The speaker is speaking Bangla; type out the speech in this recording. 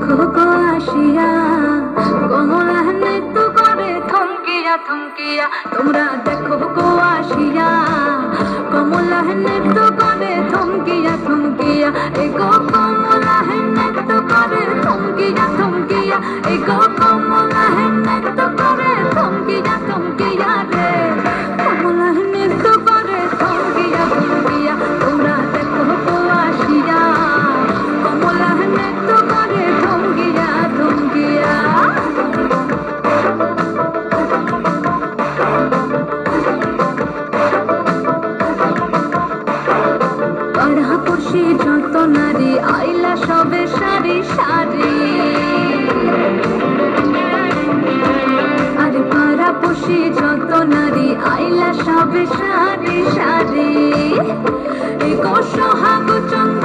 দেখো গো আসিয়া কমলা নৃত্য করে থমকিয়া থমকিয়া। তোমরা দেখো গো আসিয়া কমলা নৃত্য করে থমকিয়া থমকিয়া। এ গো কমলা নৃত্য করে থমকিয়া থমকিয়া। এ গো কমলা নৃত্য করে থমকিয়া থমকিয়া রে। কমলা নৃত্য করে থমকিয়া থমকিয়া। তোমরা দেখো গো আসিয়া কমলা নৃত্য করে থমকিয়া থমকিয়া। পাড়াপড়শি যত নারী আইলা সবে সারি সারি। আরে পাড়াপড়শি যত নারী আইলা সবে সারি সারি। এ গো সোহাগ চন্দন